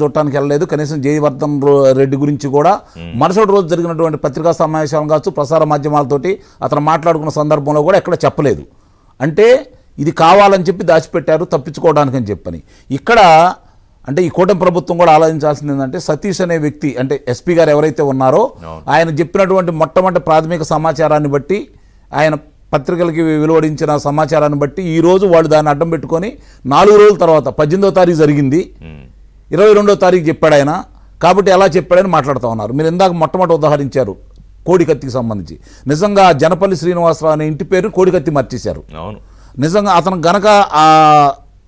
చూడటానికి వెళ్ళలేదు. కనీసం జయవర్ధన్ రెడ్డి గురించి కూడా మరుసటి రోజు జరిగినటువంటి పత్రికా సమావేశాలు కావచ్చు, ప్రసార మాధ్యమాలతోటి అతను మాట్లాడుకున్న సందర్భంలో కూడా ఎక్కడ చెప్పలేదు. అంటే ఇది కావాలని చెప్పి దాచిపెట్టారు తప్పించుకోవడానికి అని చెప్పని. ఇక్కడ అంటే ఈ కూటమి ప్రభుత్వం కూడా ఆలోచించాల్సింది ఏంటంటే, సతీష్ అనే వ్యక్తి అంటే ఎస్పీ గారు ఎవరైతే ఉన్నారో ఆయన చెప్పినటువంటి మొట్టమొదటి ప్రాథమిక సమాచారాన్ని బట్టి, ఆయన పత్రికలకి వెలువడించిన సమాచారాన్ని బట్టి ఈరోజు వాళ్ళు దాన్ని అడ్డం పెట్టుకొని 4 రోజుల తర్వాత 18వ తారీఖు జరిగింది, 22వ తారీఖు చెప్పాడు ఆయన. కాబట్టి ఎలా చెప్పాడని మాట్లాడుతూ ఉన్నారు. మీరు ఇందాక మొట్టమొదటి ఉదాహరించారు కోడికత్తికి సంబంధించి. నిజంగా జనపల్లి శ్రీనివాసరావు అనే ఇంటి పేరు కోడికత్తి మార్చేశారు. నిజంగా అతను గనక ఆ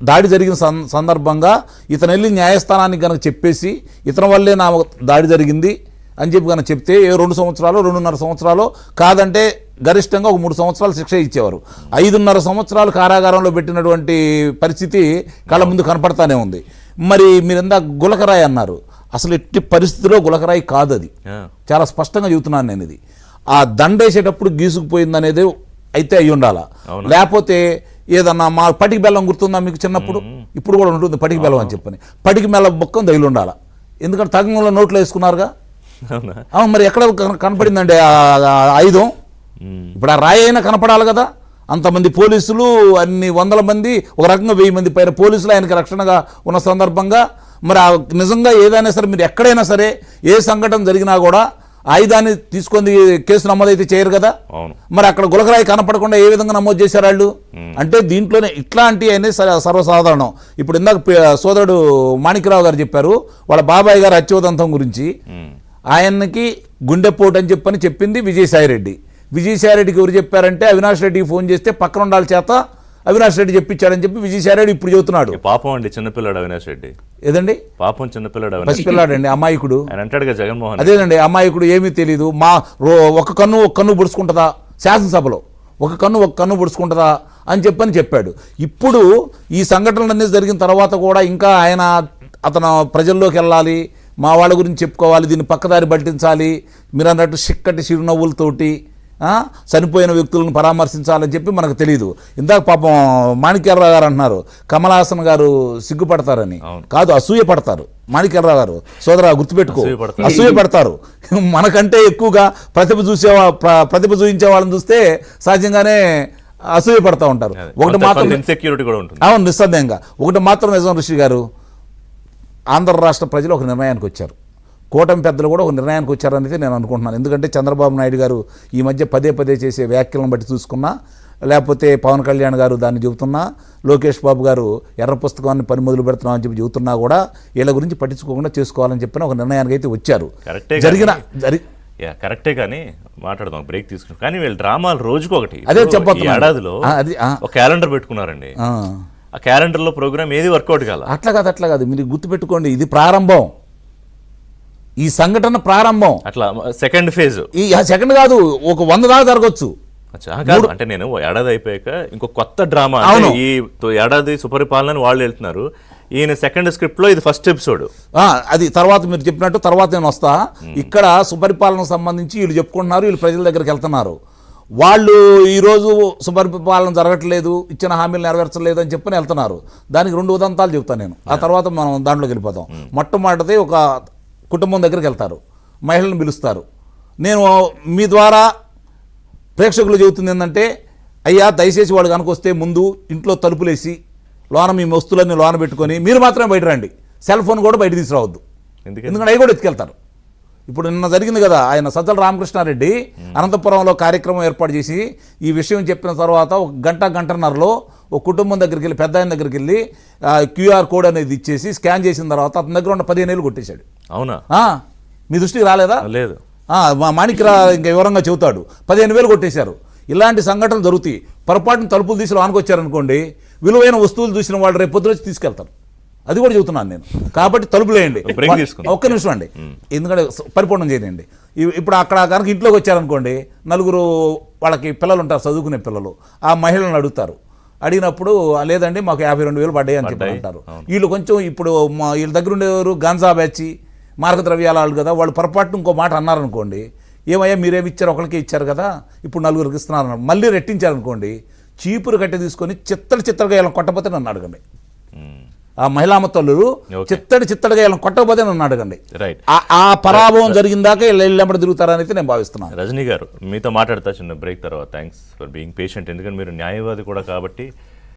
దాడి జరిగిన సందర్భంగా ఇతను వెళ్ళి న్యాయస్థానానికి గనక చెప్పేసి ఇతని వల్లే నా దాడి జరిగింది అని చెప్పి కనుక చెప్తే 2 సంవత్సరాలు 2.5 సంవత్సరాలు కాదంటే గరిష్టంగా ఒక 3 సంవత్సరాలు శిక్ష ఇచ్చేవారు. 5.5 సంవత్సరాలు కారాగారంలో పెట్టినటువంటి పరిస్థితి కళ్ళ ముందు కనపడతానే ఉంది. మరి మీరు ఇందాక గులకరాయి అన్నారు. అసలు ఎట్టి పరిస్థితిలో గులకరాయి కాదు, అది చాలా స్పష్టంగా చెబుతున్నాను నేను. ఇది ఆ దండేసేటప్పుడు గీసుకుపోయింది అనేది అయితే అయి ఉండాలా, లేకపోతే ఏదన్నా మా పటికి బెల్లం గుర్తుందా మీకు చిన్నప్పుడు? ఇప్పుడు కూడా ఉంటుంది పటికి బెల్లం అని చెప్పని. పటికి బెల్లం బొక్కం తగిలి ఉండాలా, ఎందుకంటే తగ్గంలో నోట్లో వేసుకున్నారుగా. మరి ఎక్కడ కనపడిందండి ఆయుధం? ఇప్పుడు ఆ రాయి అయినా కనపడాలి కదా. అంతమంది పోలీసులు, అన్ని వందల మంది, ఒక రకంగా 1000 మంది పైన పోలీసులు ఆయనకి రక్షణగా ఉన్న సందర్భంగా మరి నిజంగా ఏదైనా సరే మీరు ఎక్కడైనా సరే ఏ సంఘటన జరిగినా కూడా ఆయుధాన్ని తీసుకొని కేసు నమోదైతే చేయరు కదా. మరి అక్కడ గులకరాయి కనపడకుండా ఏ విధంగా నమోదు చేశారు వాళ్ళు? అంటే దీంట్లోనే ఇట్లాంటివి అనేది సర్వసాధారణం. ఇప్పుడు ఇందాక సోదరుడు మాణిక్యరావు గారు చెప్పారు వాళ్ళ బాబాయ్ గారు అత్యోదంతం గురించి. ఆయనకి గుండెపోటు అని చెప్పని చెప్పింది విజయసాయిరెడ్డి. విజయసాయిరెడ్డికి ఎవరు చెప్పారంటే అవినాష్ రెడ్డికి ఫోన్ చేస్తే పక్కన ఉండాలి చేత అవినాష్ రెడ్డి చెప్పించాడని చెప్పి విజయసాయిరెడ్డి ఇప్పుడు చెబుతున్నాడు. పాపం అండి చిన్నపిల్లాడు అవినాష్ రెడ్డి. ఏదండి పాపం చిన్నపిల్లాడు, పసిపిల్లాడండి, అమాయకుడు అంటాడుగా జగన్మోహన్. అదేనండి అమాయకుడు, ఏమీ తెలీదు. మా ఒక కన్ను పొడుచుకుంటుందా శాసనసభలో, ఒక కన్ను పొడుచుకుంటుందా అని చెప్పాడు. ఇప్పుడు ఈ సంఘటనలన్నీ జరిగిన తర్వాత కూడా ఇంకా అతను ప్రజల్లోకి వెళ్ళాలి, మా వాళ్ళ గురించి చెప్పుకోవాలి, దీన్ని పక్కదారి పట్టించాలి, మీరు అన్నట్టు చిక్కటి చిరునవ్వులతోటి చనిపోయిన వ్యక్తులను పరామర్శించాలని చెప్పి మనకు తెలియదు. ఇందాక పాపం మాణిక్యరావు గారు అంటున్నారు కమల్ హాసన్ గారు సిగ్గుపడతారని. కాదు, అసూయ పడతారు. మాణిక్యరావు గారు సోదరా గుర్తుపెట్టుకో, అసూయ పడతారు. మనకంటే ఎక్కువగా ప్రతిభ చూపించే వాళ్ళని చూస్తే సహజంగానే అసూయ పడతా ఉంటారు. ఒకటి మాత్రం ఇన్సెక్యూరిటీ కూడా ఉంటుంది. అవును, నిస్సందేహంగా. ఒకటి మాత్రం నిజం ఋషి గారు, ఆంధ్ర రాష్ట్ర ప్రజలు ఒక నిర్ణయానికి వచ్చారు, కూటమి పెద్దలు కూడా ఒక నిర్ణయానికి వచ్చారనేది నేను అనుకుంటున్నాను. ఎందుకంటే చంద్రబాబు నాయుడు గారు ఈ మధ్య పదే చేసే వ్యాఖ్యలను బట్టి చూసుకున్నా, లేకపోతే పవన్ కళ్యాణ్ గారు దాన్ని చెబుతున్నా, లోకేష్ బాబు గారు ఎర్ర పుస్తకాన్ని పని మొదలు పెడుతున్నామని చెప్పి చెబుతున్నా కూడా వీళ్ళ గురించి పట్టించుకోకుండా చేసుకోవాలని చెప్పిన ఒక నిర్ణయానికి అయితే వచ్చారు. కరెక్టే కానీ మాట్లాడదాం, బ్రేక్ తీసుకున్నాం. కానీ వీళ్ళు డ్రామాలు రోజుకు ఒకటి. అదే చెప్పబోతున్నా, ఏడాదిలో ఒక క్యాలెండర్ పెట్టుకున్నారండి. ఆ క్యాలెండర్ లో ప్రోగ్రామ్ ఏది వర్కౌట్ కాల. అట్లా కాదు మీరు గుర్తుపెట్టుకోండి, ఇది ప్రారంభం, ఈ సంఘటన ప్రారంభం. అట్లా సెకండ్ ఫేజ్, ఈ సెకండ్ కాదు, ఒక 100 దాకా జరగచ్చు. అంటే నేను ఏడాది అయిపోయాక ఇంకో కొత్త డ్రామా, ఈ ఏడాది సుపరిపాలన వాళ్ళు వెళ్తున్నారు, ఈయన సెకండ్ స్క్రిప్ట్ లో ఇది ఫస్ట్ ఎపిసోడ్. అది తర్వాత మీరు చెప్పినట్టు తర్వాత నేను వస్తా. ఇక్కడ సుపరిపాలనకు సంబంధించి వీళ్ళు చెప్పుకుంటున్నారు, వీళ్ళు ప్రజల దగ్గరికి వెళ్తున్నారు. వాళ్ళు ఈరోజు సుపరిపాలన జరగట్లేదు, ఇచ్చిన హామీలు నెరవేర్చలేదు అని చెప్పని వెళ్తున్నారు. దానికి 2 ఉదంతాలు చెప్తాను నేను, ఆ తర్వాత మనం దాంట్లోకి వెళ్ళిపోతాం. మొట్టమొదటిది ఒక కుటుంబం దగ్గరికి వెళ్తారు, మహిళలను పిలుస్తారు. నేను మీ ద్వారా ప్రేక్షకులు చెబుతుంది ఏంటంటే, అయ్యా దయచేసి వాళ్ళు కనుక వస్తే ముందు ఇంట్లో తలుపులేసి లోన మీ వస్తువులన్నీ లోన పెట్టుకొని మీరు మాత్రమే బయట రండి, సెల్ ఫోన్ కూడా బయట తీసుకురావద్దు, ఎందుకంటే అవి కూడా ఎత్తుకెళ్తారు. ఇప్పుడు నిన్న జరిగింది కదా, ఆయన సజ్జల రామకృష్ణారెడ్డి అనంతపురంలో కార్యక్రమం ఏర్పాటు చేసి ఈ విషయం చెప్పిన తర్వాత ఒక గంటన్నరలో ఒక కుటుంబం దగ్గరికి వెళ్ళి, పెద్ద ఆయన దగ్గరికి వెళ్ళి QR కోడ్ అనేది ఇచ్చేసి స్కాన్ చేసిన తర్వాత అతని దగ్గర ఉన్న 15 ఏళ్ళు కొట్టేశాడు. అవునా? మీ దృష్టికి రాలేదా? లేదు. మాణిక్యరా ఇంకా వివరంగా చెబుతాడు. 15,000 కొట్టేశారు. ఇలాంటి సంఘటనలు జరుగుతాయి. పొరపాటున తలుపులు తీసి లోనికి వచ్చారనుకోండి, విలువైన వస్తువులు చూసిన వాళ్ళు రేపు పొద్దున వచ్చి తీసుకెళ్తారు. అది కూడా చెబుతున్నాను నేను. కాబట్టి తలుపులేయండి. ఒక్క నిమిషం అండి, ఎందుకంటే పరిపూర్ణం చేయండి. ఇప్పుడు అక్కడ కనుక ఇంట్లోకి వచ్చారనుకోండి, 4 వాళ్ళకి పిల్లలు ఉంటారు, చదువుకునే పిల్లలు. ఆ మహిళలను అడుగుతారు. అడిగినప్పుడు లేదండి మాకు 52,000 పడ్డాయి అని చెప్పి అంటారు. వీళ్ళు కొంచెం ఇప్పుడు వీళ్ళ దగ్గర ఉండేవారు గాంజా బ్యాచ్, మార్గ ద్రవ్యాలు కదా, వాళ్ళు పొరపాటున ఇంకో మాట అన్నారనుకోండి, ఏమయ్యా మీరేమి ఇచ్చారు, ఒకరికి ఇచ్చారు కదా, ఇప్పుడు 4గురికి ఇస్తున్నారు, మళ్ళీ రెట్టించారనుకోండి, చీపురు కట్టి తీసుకొని చిత్తలుగా ఇలా కొట్టపోతే నన్ను అడగండి. ఆ మహిళామ తల్లులు చిత్తడిగా వీళ్ళని కొట్టకపోతే నన్ను అడగండి. రైట్. ఆ పరాభవం జరిగిన దాకా వీళ్ళు వెళ్ళినప్పుడు తిరుగుతారని అయితే నేను భావిస్తున్నాను. రజనీ గారు మీతో మాట్లాడతా చిన్న బ్రేక్ తర్వాత. Thanks for being patient. ఎందుకంటే మీరు న్యాయవాది కూడా కాబట్టి